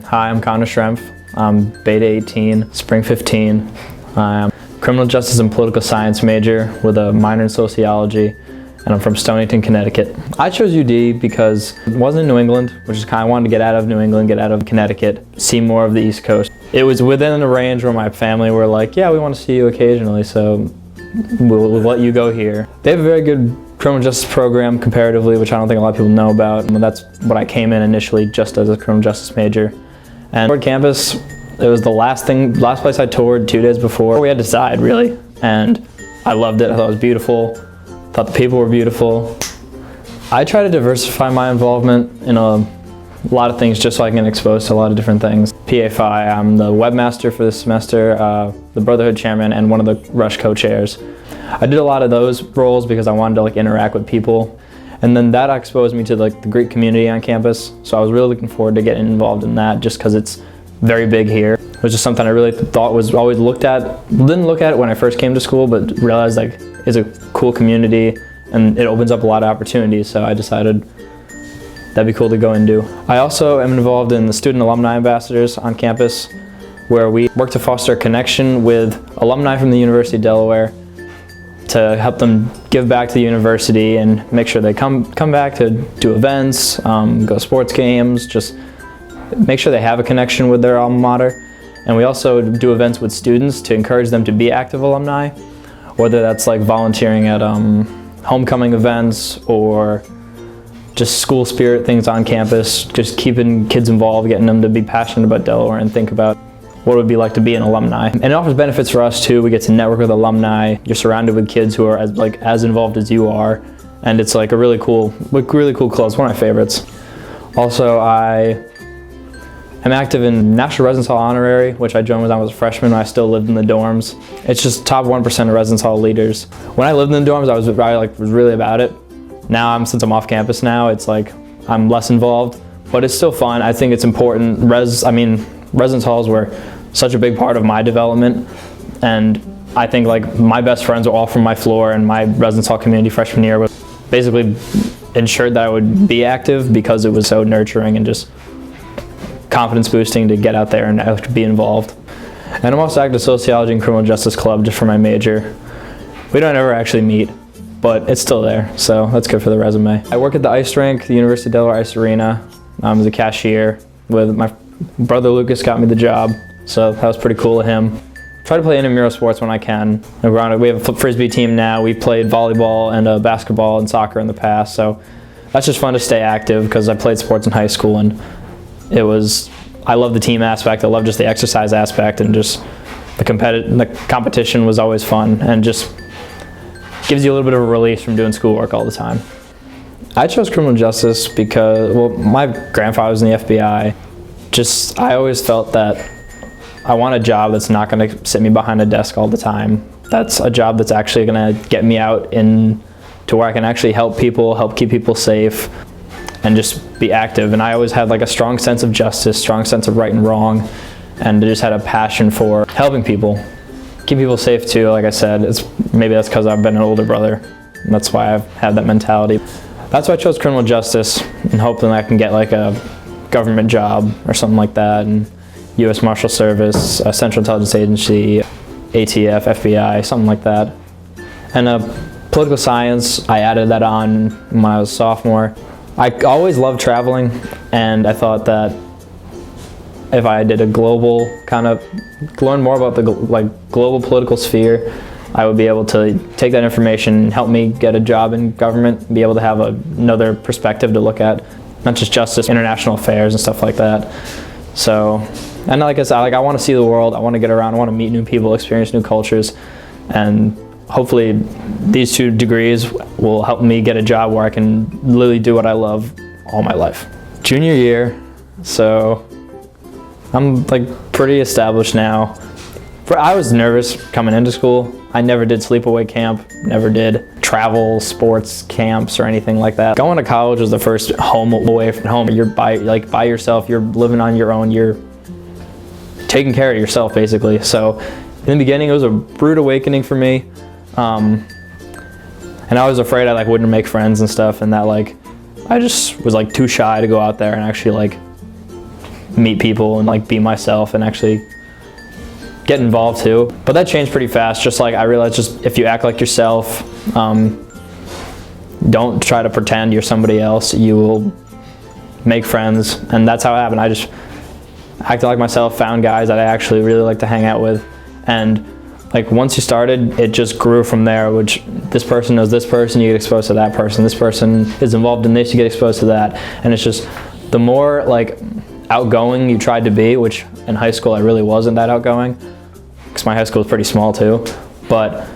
Hi, I'm Connor Schrempf. I'm Beta 18, Spring 15. I'm a criminal justice and political science major with a minor in sociology, and I'm from Stonington, Connecticut. I chose UD because it wasn't in New England, which is kind of wanted to get out of New England, get out of Connecticut, see more of the East Coast. It was within a range where my family were like, yeah, we want to see you occasionally, so we'll let you go here. They have a very good criminal justice program comparatively, which I don't think a lot of people know about. And that's what I came in initially, just as a criminal justice major. And toured campus, it was the last place I toured 2 days before we had to decide, really. And I loved it. I thought it was beautiful. Thought the people were beautiful. I try to diversify my involvement in a lot of things just so I can get exposed to a lot of different things. PA-Phi, I'm the webmaster for this semester, the Brotherhood chairman, and one of the Rush co-chairs. I did a lot of those roles because I wanted to interact with people. And then that exposed me to the Greek community on campus. So I was really looking forward to getting involved in that just because it's very big here. It was just something I really thought was always looked at. Didn't look at it when I first came to school, but realized it's a cool community and it opens up a lot of opportunities. So I decided that'd be cool to go and do. I also am involved in the student alumni ambassadors on campus, where we work to foster a connection with alumni from the University of Delaware to help them give back to the university and make sure they come back to do events, go to sports games, just make sure they have a connection with their alma mater. And we also do events with students to encourage them to be active alumni, whether that's volunteering at homecoming events or just school spirit things on campus, just keeping kids involved, getting them to be passionate about Delaware and think about what it would be like to be an alumni. And it offers benefits for us too. We get to network with alumni. You're surrounded with kids who are as involved as you are. And it's a really cool club. It's one of my favorites. Also, I am active in National Residence Hall Honorary, which I joined when I was a freshman when I still lived in the dorms. It's just top 1% of Residence Hall leaders. When I lived in the dorms, I was really about it. Now, since I'm off campus now, it's I'm less involved, but it's still fun. I think it's important. Residence halls were such a big part of my development, and I think my best friends were all from my floor, and my residence hall community freshman year was basically ensured that I would be active because it was so nurturing and just confidence boosting to get out there and be involved. And I'm also active in Sociology and Criminal Justice Club just for my major. We don't ever actually meet, but it's still there, so that's good for the resume. I work at the ice rink, the University of Delaware Ice Arena, as a cashier. With my brother Lucas got me the job, so that was pretty cool of him. Try to play intramural sports when I can. We have a Frisbee team now. We've played volleyball and basketball and soccer in the past, so that's just fun to stay active because I played sports in high school, and I love the team aspect. I love just the exercise aspect, and just the competition was always fun and just gives you a little bit of a release from doing schoolwork all the time. I chose criminal justice because, my grandfather was in the FBI. I always felt that I want a job that's not going to sit me behind a desk all the time. That's a job that's actually going to get me out to where I can actually help people, help keep people safe, and just be active. And I always had a strong sense of justice, strong sense of right and wrong, and I just had a passion for helping people. Keep people safe too, like I said. Maybe that's because I've been an older brother, and that's why I've had that mentality. That's why I chose criminal justice, and hoping I can get a government job or something like that, and U.S. Marshal Service, Central Intelligence Agency, ATF, FBI, something like that. And political science, I added that on when I was a sophomore. I always loved traveling, and I thought that if I did a global learn more about the global political sphere, I would be able to take that information and help me get a job in government, be able to have another perspective to look at, not just justice, international affairs and stuff like that. So, and like I said, I want to see the world, I want to get around, I want to meet new people, experience new cultures, and hopefully these 2 degrees will help me get a job where I can literally do what I love all my life. Junior year, so I'm pretty established now. I was nervous coming into school. I never did sleepaway camp, never did travel, sports camps or anything like that. Going to college was the first home away from home. You're by yourself, you're living on your own, you're taking care of yourself basically. So in the beginning it was a rude awakening for me. And I was afraid I wouldn't make friends and stuff, and that I just was too shy to go out there and actually meet people and like be myself and actually get involved too. But that changed pretty fast. Just like I realized, just if you act like yourself, don't try to pretend you're somebody else, you will make friends. And that's how it happened. I just acted like myself, found guys that I actually really like to hang out with, and like once you started, it just grew from there. Which this person knows this person, you get exposed to that person. This person is involved in this, you get exposed to that. And it's just the more like outgoing you tried to be, which in high school I really wasn't that outgoing, because my high school was pretty small too. But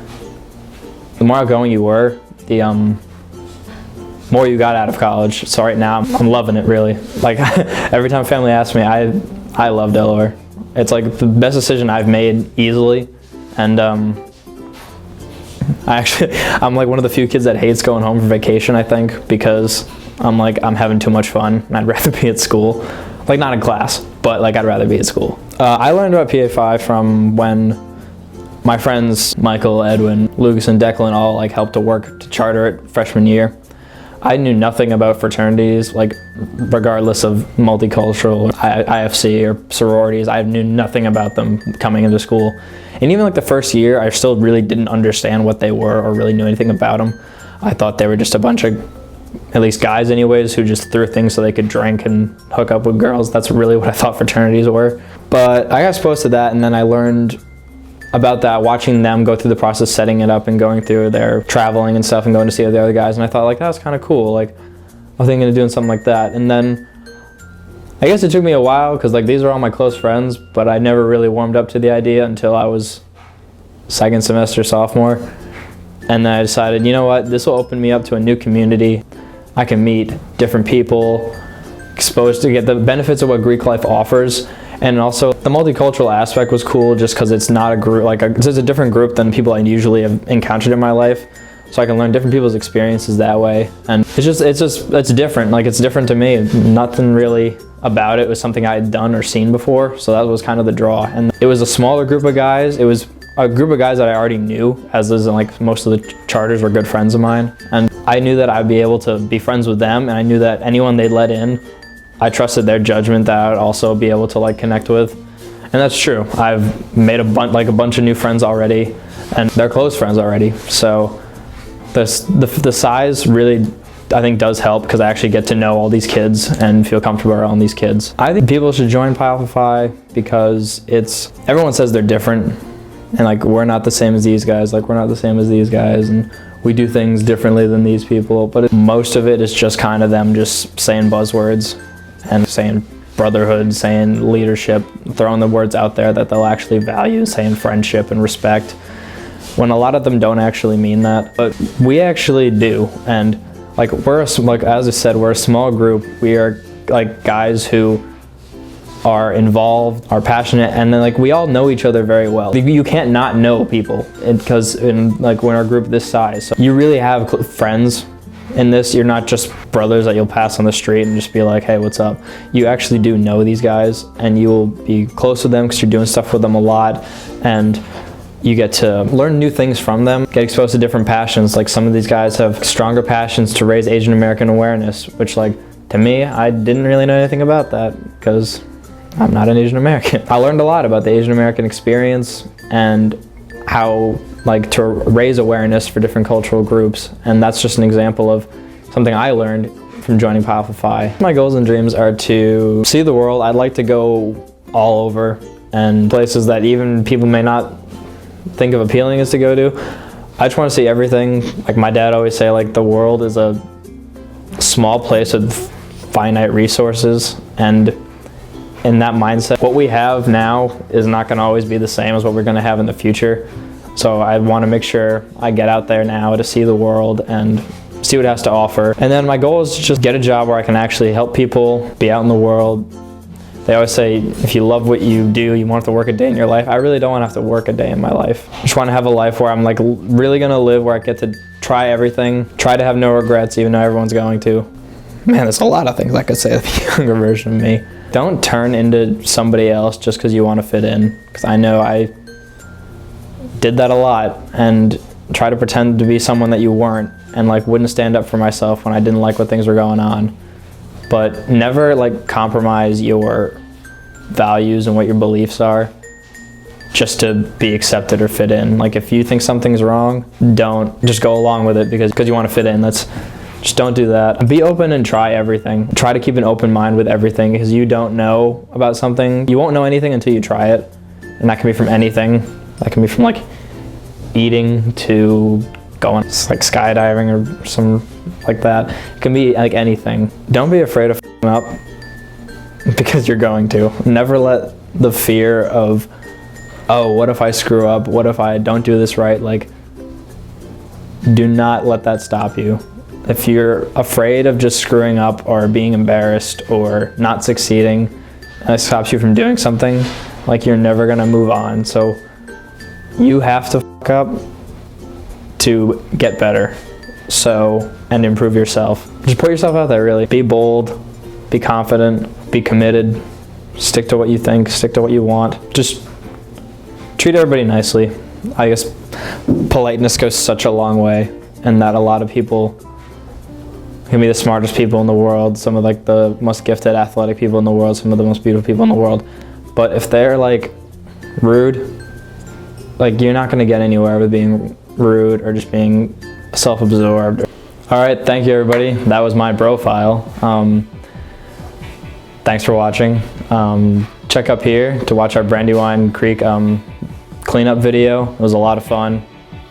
the more outgoing you were, the more you got out of college. So right now I'm loving it really. Like every time family asks me, I love Delaware. It's like the best decision I've made easily. And I'm like one of the few kids that hates going home for vacation, I think, because I'm having too much fun and I'd rather be at school. Like not in class, but like I'd rather be at school. I learned about PA5 from when my friends Michael, Edwin, Lucas, and Declan all like helped to work to charter it freshman year. I knew nothing about fraternities, like regardless of multicultural, IFC, or sororities. I knew nothing about them coming into school. And even like the first year, I still really didn't understand what they were or really knew anything about them. I thought they were just a bunch of, at least guys anyways, who just threw things so they could drink and hook up with girls. That's really what I thought fraternities were. But I got exposed to that, and then I learned about that watching them go through the process, setting it up and going through their traveling and stuff and going to see the other guys. And I thought like, that was kind of cool. Like I was thinking of doing something like that. And then I guess it took me a while because like these are all my close friends, but I never really warmed up to the idea until I was second semester sophomore. And then I decided, you know what, this will open me up to a new community. I can meet different people, exposed to get the benefits of what Greek life offers. And also the multicultural aspect was cool just because it's not a group, like it's a different group than people I usually have encountered in my life. So I can learn different people's experiences that way. And it's different, like it's different to me. Nothing really about it was something I had done or seen before. So that was kind of the draw. And it was a smaller group of guys. It was a group of guys that I already knew, as is like most of the charters were good friends of mine. And I knew that I'd be able to be friends with them, and I knew that anyone they'd let in, I trusted their judgment that I would also be able to like connect with. And that's true. I've made a bunch of new friends already, and they're close friends already. So the size really, I think, does help because I actually get to know all these kids and feel comfortable around these kids. I think people should join Pi Alpha Phi because everyone says they're different, and like we're not the same as these guys, like we're not the same as these guys, and we do things differently than these people. But most of it is just kind of them just saying buzzwords and saying brotherhood, saying leadership, throwing the words out there that they'll actually value, saying friendship and respect, when a lot of them don't actually mean that. But we actually do. And like as I said, we're a small group. We are like guys who are involved, are passionate, and then like we all know each other very well. You can't not know people because in like when our group this size, so you really have friends in this. You're not just brothers that you'll pass on the street and just be like, hey, what's up? You actually do know these guys, and you will be close with them because you're doing stuff with them a lot, and you get to learn new things from them, get exposed to different passions. Like some of these guys have stronger passions to raise Asian American awareness, which like to me, I didn't really know anything about that because I'm not an Asian American. I learned a lot about the Asian American experience and how like to raise awareness for different cultural groups. And that's just an example of something I learned from joining Pi Alpha Phi. My goals and dreams are to see the world. I'd like to go all over, and places that even people may not think of appealing as to go to. I just want to see everything. Like my dad always say, like the world is a small place with finite resources, and in that mindset, what we have now is not going to always be the same as what we're going to have in the future. So I want to make sure I get out there now to see the world and see what it has to offer. And then my goal is to just get a job where I can actually help people, be out in the world. They always say, if you love what you do, you won't have to work a day in your life. I really don't want to have to work a day in my life. I just want to have a life where I'm like really going to live, where I get to try everything, try to have no regrets, even though everyone's going to. Man, there's a lot of things I could say to the younger version of me. Don't turn into somebody else just because you want to fit in. Because I know I did that a lot, and try to pretend to be someone that you weren't, and like wouldn't stand up for myself when I didn't like what things were going on. But never like compromise your values and what your beliefs are just to be accepted or fit in. Like if you think something's wrong, don't just go along with it because you want to fit in. Just don't do that. Be open and try everything. Try to keep an open mind with everything because you don't know about something. You won't know anything until you try it. And that can be from anything. That can be from like eating to going like skydiving or some like that. It can be like anything. Don't be afraid of f***ing up because you're going to. Never let the fear of, oh, what if I screw up? What if I don't do this right? Like, do not let that stop you. If you're afraid of just screwing up or being embarrassed or not succeeding, and it stops you from doing something, like you're never gonna move on. So you have to f*** up to get better. And improve yourself. Just put yourself out there, really. Be bold, be confident, be committed, stick to what you think, stick to what you want. Just treat everybody nicely. I guess politeness goes such a long way, and that a lot of people can be the smartest people in the world, some of like the most gifted athletic people in the world, some of the most beautiful people in the world. But if they're like rude, like you're not gonna get anywhere with being rude or just being self-absorbed. All right, thank you everybody. That was my profile. Thanks for watching. Check up here to watch our Brandywine Creek cleanup video. It was a lot of fun.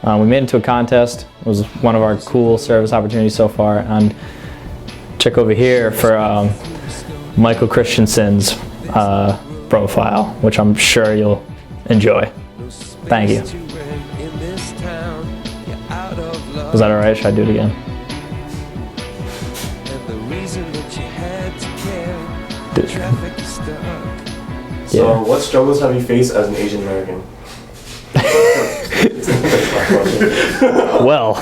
We made it to a contest. It was one of our cool service opportunities so far. And check over here for Michael Christensen's profile, which I'm sure you'll enjoy. Thank you. Was that all right? Should I do it again? So, what struggles have you faced as an Asian American? Well,